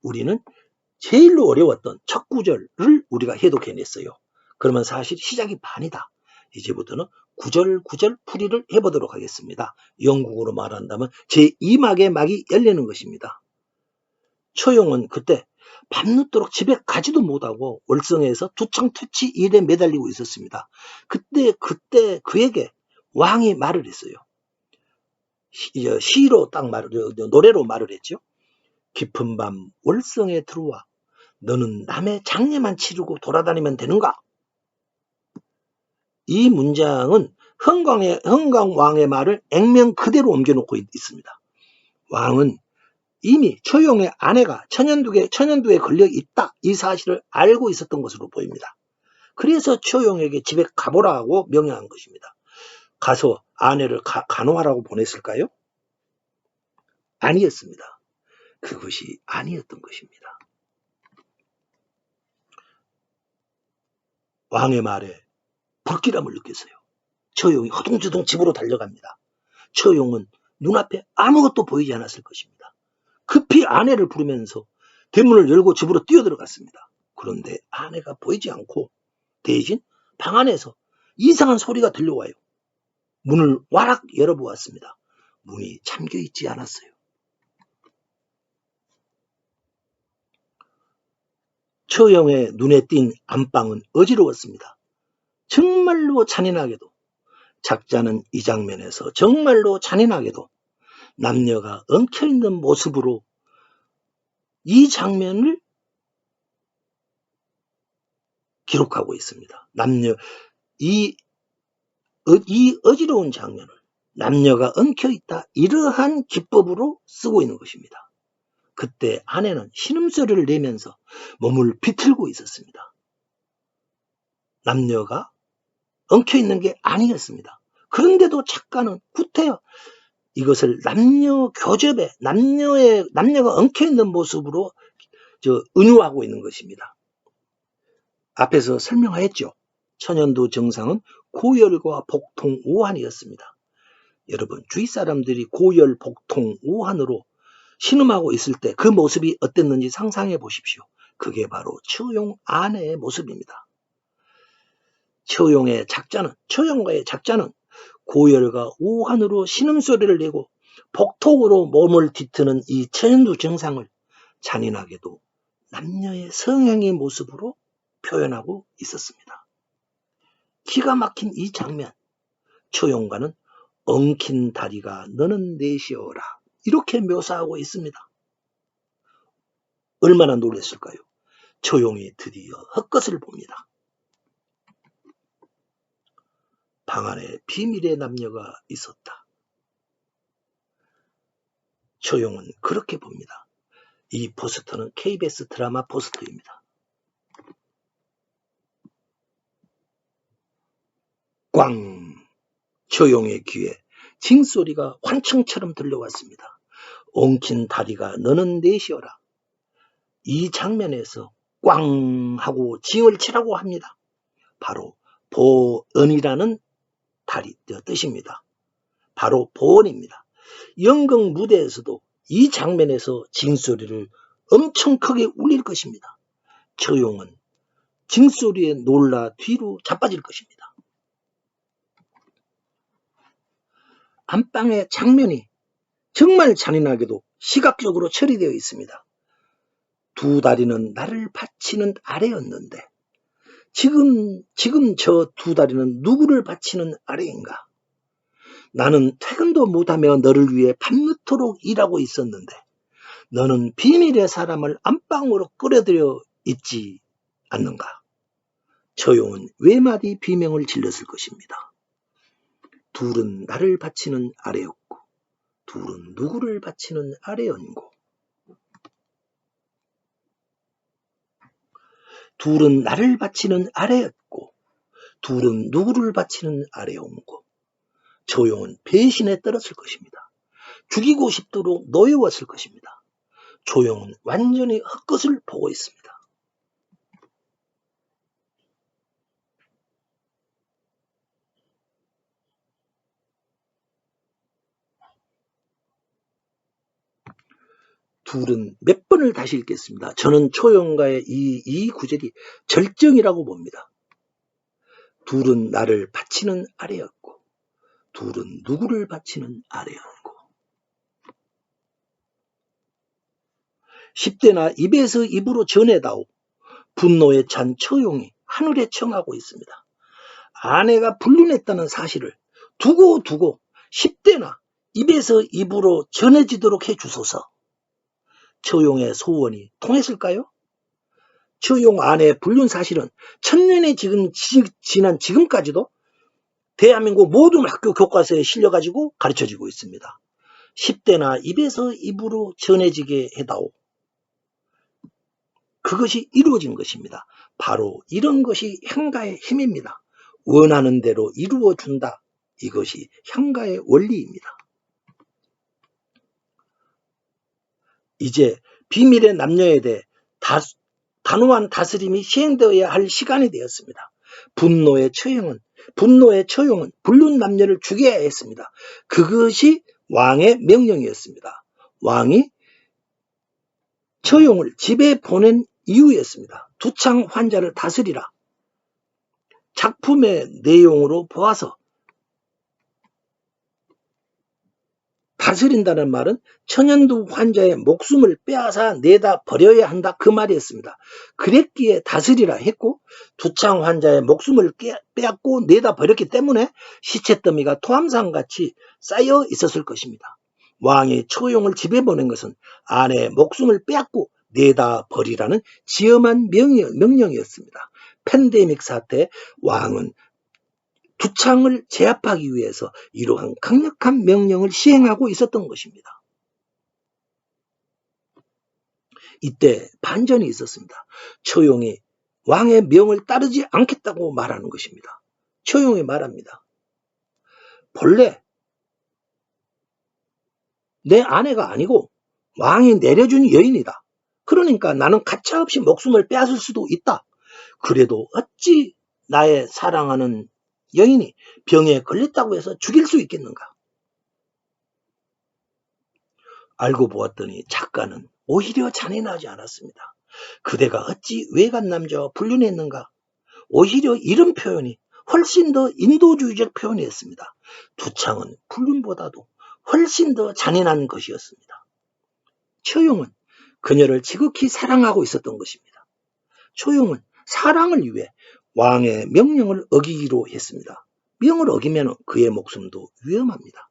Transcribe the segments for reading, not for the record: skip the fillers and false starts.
우리는 제일로 어려웠던 첫 구절을 우리가 해독해냈어요. 그러면 사실 시작이 반이다. 이제부터는 구절 풀이를 해보도록 하겠습니다. 영국어로 말한다면 제2막의 막이 열리는 것입니다. 초용은 그때 밤늦도록 집에 가지도 못하고 월성에서 두창투치 일에 매달리고 있었습니다. 그때 그에게 왕이 말을 했어요. 시로 딱 노래로 말을 했죠. 깊은 밤 월성에 들어와 너는 남의 장례만 치르고 돌아다니면 되는가? 이 문장은 흥광왕의 말을 액면 그대로 옮겨놓고 있습니다. 왕은 이미 초용의 아내가 천연두에 걸려 있다 이 사실을 알고 있었던 것으로 보입니다. 그래서 초용에게 집에 가보라고 명령한 것입니다. 가서 아내를 간호하라고 보냈을까요? 아니었습니다. 그것이 아니었던 것입니다. 왕의 말에 불길함을 느꼈어요. 초용이 허둥지둥 집으로 달려갑니다. 초용은 눈앞에 아무것도 보이지 않았을 것입니다. 급히 아내를 부르면서 대문을 열고 집으로 뛰어들어갔습니다. 그런데 아내가 보이지 않고 대신 방 안에서 이상한 소리가 들려와요. 문을 와락 열어보았습니다. 문이 잠겨있지 않았어요. 초용의 눈에 띈 안방은 어지러웠습니다. 정말로 잔인하게도 작자는 이 장면에서 정말로 잔인하게도 남녀가 엉켜있는 모습으로 이 장면을 기록하고 있습니다. 이 어지러운 장면을 남녀가 엉켜있다 이러한 기법으로 쓰고 있는 것입니다. 그때 아내는 신음소리를 내면서 몸을 비틀고 있었습니다. 남녀가 엉켜있는 게 아니었습니다. 그런데도 작가는 구태여 이것을 남녀 교접에 남녀가 엉켜있는 모습으로 은유하고 있는 것입니다. 앞에서 설명하였죠. 천연두 정상은 고열과 복통 오한이었습니다. 여러분 주위 사람들이 고열, 복통, 오한으로 신음하고 있을 때 그 모습이 어땠는지 상상해 보십시오. 그게 바로 초용 아내의 모습입니다. 초용과의 작자는 고열과 오한으로 신음소리를 내고 복통으로 몸을 뒤트는 이 천연두 정상을 잔인하게도 남녀의 성향의 모습으로 표현하고 있었습니다. 기가 막힌 이 장면, 초용과는 엉킨 다리가 너는 내시어라 이렇게 묘사하고 있습니다. 얼마나 놀랐을까요? 초용이 드디어 헛것을 봅니다. 방 안에 비밀의 남녀가 있었다. 초용은 그렇게 봅니다. 이 포스터는 KBS 드라마 포스터입니다. 꽝! 초용의 귀에 징소리가 환청처럼 들려왔습니다. 엉킨 다리가 너는 내시어라. 이 장면에서 꽝 하고 징을 치라고 합니다. 바로 보언이라는 뜻입니다. 바로 보언입니다. 연극 무대에서도 이 장면에서 징소리를 엄청 크게 울릴 것입니다. 초용은 징소리에 놀라 뒤로 자빠질 것입니다. 안방의 장면이 정말 잔인하게도 시각적으로 처리되어 있습니다. 두 다리는 나를 받치는 아래였는데 지금 저 두 다리는 누구를 받치는 아래인가? 나는 퇴근도 못하며 너를 위해 밤늦도록 일하고 있었는데 너는 비밀의 사람을 안방으로 끌어들여 있지 않는가? 초용은 외마디 비명을 질렀을 것입니다. 둘은 나를 바치는 아래였고 둘은 누구를 바치는 아래였고 둘은 나를 바치는 아래였고 둘은 누구를 바치는 아래였고 초용은 배신에 떨었을 것입니다. 죽이고 싶도록 노여웠을 것입니다. 초용은 완전히 헛것을 보고 있습니다. 둘은 몇 번을 다시 읽겠습니다. 저는 초용가의 이 구절이 절정이라고 봅니다. 둘은 나를 바치는 아래였고 둘은 누구를 바치는 아래였고 10대나 입에서 입으로 전해다오. 분노에 찬 처용이 하늘에 청하고 있습니다. 아내가 불륜했다는 사실을 두고 10대나 입에서 입으로 전해지도록 해주소서. 처용의 소원이 통했을까요? 처용 아내의 불륜 사실은 천년이 지난 지금까지도 대한민국 모든 학교 교과서에 실려가지고 가르쳐지고 있습니다. 10대나 입에서 입으로 전해지게 해다오. 그것이 이루어진 것입니다. 바로 이런 것이 향가의 힘입니다. 원하는 대로 이루어준다. 이것이 향가의 원리입니다. 이제 비밀의 남녀에 대해 단호한 다스림이 시행되어야 할 시간이 되었습니다. 분노의 처용은 불륜 남녀를 죽여야 했습니다. 그것이 왕의 명령이었습니다. 왕이 처용을 집에 보낸 이유였습니다. 두창 환자를 다스리라. 작품의 내용으로 보아서 다스린다는 말은 천연두 환자의 목숨을 빼앗아 내다 버려야 한다 그 말이었습니다. 그랬기에 다스리라 했고 두창 환자의 목숨을 빼앗고 내다 버렸기 때문에 시체더미가 토함산같이 쌓여 있었을 것입니다. 왕이 처용을 집에 보낸 것은 아내의 목숨을 빼앗고 내다 버리라는 지엄한 명령이었습니다. 팬데믹 사태 왕은 두창을 제압하기 위해서 이러한 강력한 명령을 시행하고 있었던 것입니다. 이때 반전이 있었습니다. 처용이 왕의 명을 따르지 않겠다고 말하는 것입니다. 처용이 말합니다. 본래 내 아내가 아니고 왕이 내려준 여인이다. 그러니까 나는 가차없이 목숨을 빼앗을 수도 있다. 그래도 어찌 나의 사랑하는 여인이 병에 걸렸다고 해서 죽일 수 있겠는가? 알고 보았더니 작가는 오히려 잔인하지 않았습니다. 그대가 어찌 외간 남자와 불륜했는가? 오히려 이런 표현이 훨씬 더 인도주의적 표현이었습니다. 두창은 불륜보다도 훨씬 더 잔인한 것이었습니다. 처용은 그녀를 지극히 사랑하고 있었던 것입니다. 처용은 사랑을 위해 왕의 명령을 어기기로 했습니다. 명을 어기면 그의 목숨도 위험합니다.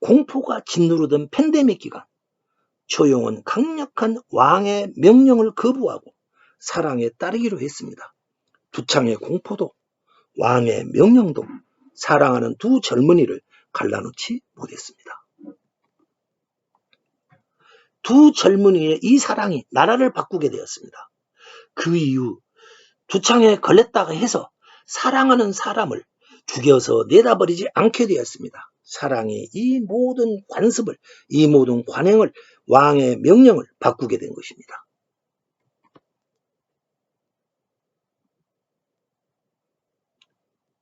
공포가 짓누르던 팬데믹 기간, 처용은 강력한 왕의 명령을 거부하고 사랑에 따르기로 했습니다. 두창의 공포도 왕의 명령도 사랑하는 두 젊은이를 갈라놓지 못했습니다. 두 젊은이의 이 사랑이 나라를 바꾸게 되었습니다. 그 이후 두창에 걸렸다가 해서 사랑하는 사람을 죽여서 내다버리지 않게 되었습니다. 사랑이 이 모든 관습을, 이 모든 관행을, 왕의 명령을 바꾸게 된 것입니다.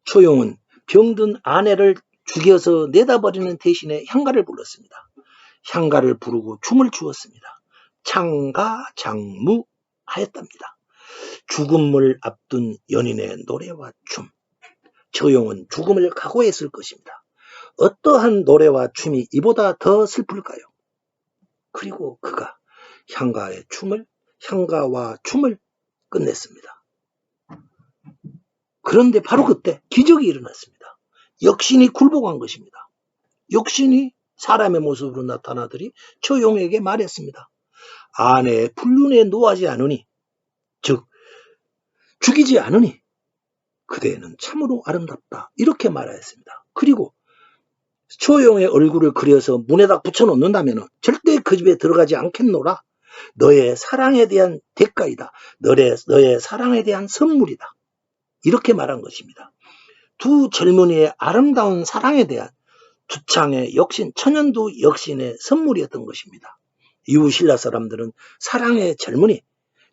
처용은 병든 아내를 죽여서 내다버리는 대신에 향가를 불렀습니다. 향가를 부르고 춤을 추었습니다. 창가장무 하였답니다. 죽음을 앞둔 연인의 노래와 춤. 처용은 죽음을 각오했을 것입니다. 어떠한 노래와 춤이 이보다 더 슬플까요? 그리고 그가 향가와 춤을 끝냈습니다. 그런데 바로 그때 기적이 일어났습니다. 역신이 굴복한 것입니다. 역신이 사람의 모습으로 나타나더니 처용에게 말했습니다. 아내의 불륜에 노하지 않으니, 즉 죽이지 않으니 그대는 참으로 아름답다. 이렇게 말하였습니다. 그리고 처용의 얼굴을 그려서 문에다 붙여놓는다면 절대 그 집에 들어가지 않겠노라. 너의 사랑에 대한 대가이다. 너의 사랑에 대한 선물이다. 이렇게 말한 것입니다. 두 젊은이의 아름다운 사랑에 대한 두창의 역신, 천연두 역신의 선물이었던 것입니다. 이후 신라 사람들은 사랑의 젊은이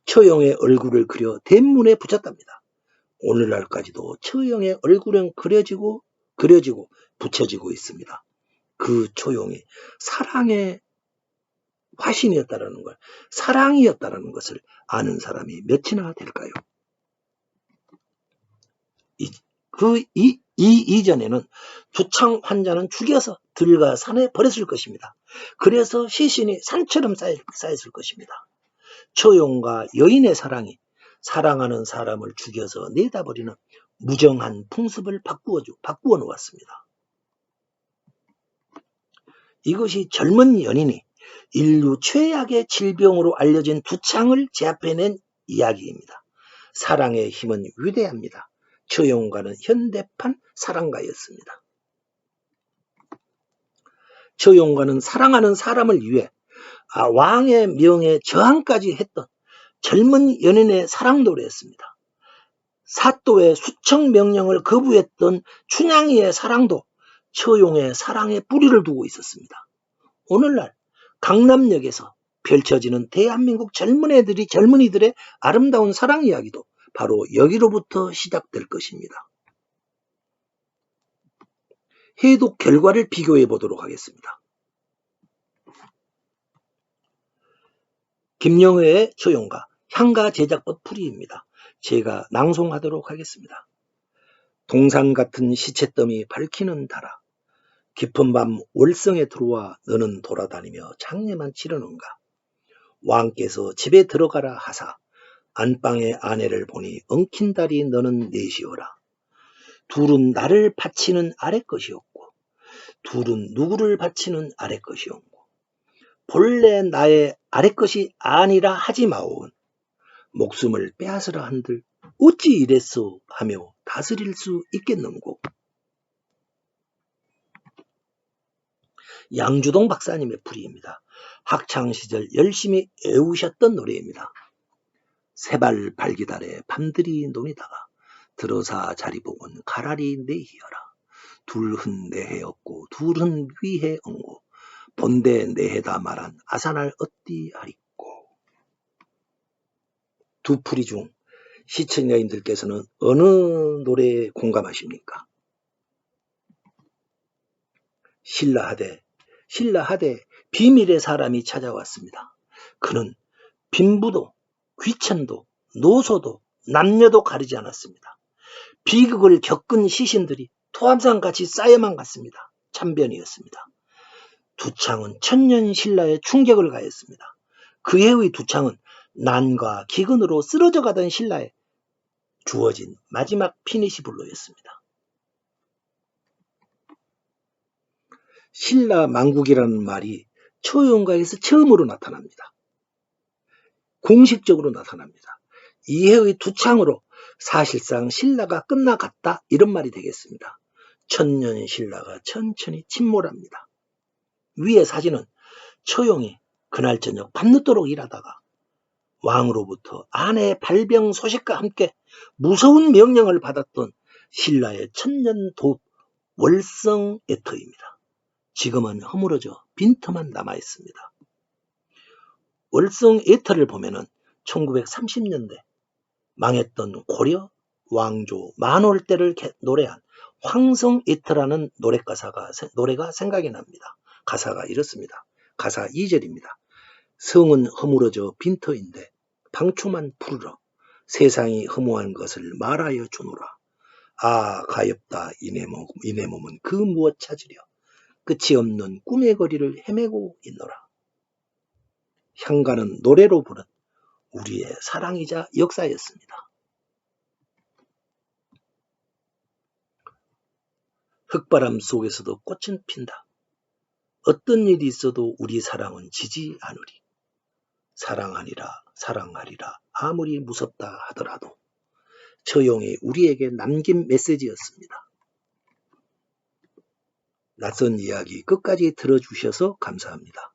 처용의 얼굴을 그려 대문에 붙였답니다. 오늘날까지도 처용의 얼굴은 그려지고 붙여지고 있습니다. 그 처용이 사랑의 화신이었다라는 걸, 사랑이었다라는 것을 아는 사람이 몇이나 될까요? 이전에는 두창 환자는 죽여서 들과 산에 버렸을 것입니다. 그래서 시신이 산처럼 쌓였을 것입니다. 처용과 여인의 사랑이 사랑하는 사람을 죽여서 내다버리는 무정한 풍습을 바꾸어 놓았습니다. 이것이 젊은 연인이 인류 최악의 질병으로 알려진 두창을 제압해낸 이야기입니다. 사랑의 힘은 위대합니다. 처용가는 현대판 사랑가였습니다. 처용가는 사랑하는 사람을 위해 왕의 명에 저항까지 했던 젊은 연인의 사랑 노래였습니다. 사또의 수청 명령을 거부했던 춘향이의 사랑도 처용의 사랑에 뿌리를 두고 있었습니다. 오늘날 강남역에서 펼쳐지는 대한민국 젊은이들의 아름다운 사랑 이야기도 바로 여기로부터 시작될 것입니다. 해독 결과를 비교해 보도록 하겠습니다. 김영회의 처용가 향가 제작법 풀이입니다. 제가 낭송하도록 하겠습니다. 동산 같은 시체더미 밝히는 달아 깊은 밤 월성에 들어와 너는 돌아다니며 장례만 치르는가. 왕께서 집에 들어가라 하사 안방의 아내를 보니 엉킨 달이 너는 내시어라. 둘은 나를 바치는 아래 것이었고 둘은 누구를 바치는 아래 것이었고 본래 나의 아래 것이 아니라 하지 마오은 목숨을 빼앗으라 한들 어찌 이랬소 하며 다스릴 수 있겠는고. 양주동 박사님의 풀이입니다. 학창시절 열심히 애우셨던 노래입니다. 세발 발기달에 밤들이 노니다가 들어사 자리복은 가라리 내희어라. 둘은 내해였고 둘은 위해 엉고 본대 내해다 말한 아산할 어띠하리꼬. 두 풀이 중 시청자님들께서는 어느 노래에 공감하십니까? 신라하되 비밀의 사람이 찾아왔습니다. 그는 빈부도 귀천도 노소도 남녀도 가리지 않았습니다. 비극을 겪은 시신들이 토함산같이 쌓여만 갔습니다. 참변이었습니다. 두창은 천년 신라에 충격을 가했습니다. 그 해의 두창은 난과 기근으로 쓰러져 가던 신라에 주어진 마지막 피니시 블로였습니다. 신라 망국이라는 말이 처용가에서 처음으로 나타납니다. 공식적으로 나타납니다. 이해의 두창으로 사실상 신라가 끝나갔다 이런 말이 되겠습니다. 천년 신라가 천천히 침몰합니다. 위의 사진은 처용이 그날 저녁 밤늦도록 일하다가 왕으로부터 아내의 발병 소식과 함께 무서운 명령을 받았던 신라의 천년 돛 월성애터입니다. 지금은 허물어져 빈터만 남아있습니다. 월성애터를 보면은 1930년대 망했던 고려 왕조 만월대를 노래한 황성애터라는 노래가 생각이 납니다. 가사가 이렇습니다. 가사 2절입니다. 성은 허물어져 빈터인데 방초만 푸르러 세상이 허무한 것을 말하여 주노라. 아 가엾다 이내 몸은 그 무엇 찾으려 끝이 없는 꿈의 거리를 헤매고 있노라. 향가는 노래로 부른 우리의 사랑이자 역사였습니다. 흙바람 속에서도 꽃은 핀다. 어떤 일이 있어도 우리 사랑은 지지 않으리. 사랑하리라 아무리 무섭다 하더라도. 처용이 우리에게 남긴 메시지였습니다. 낯선 이야기 끝까지 들어주셔서 감사합니다.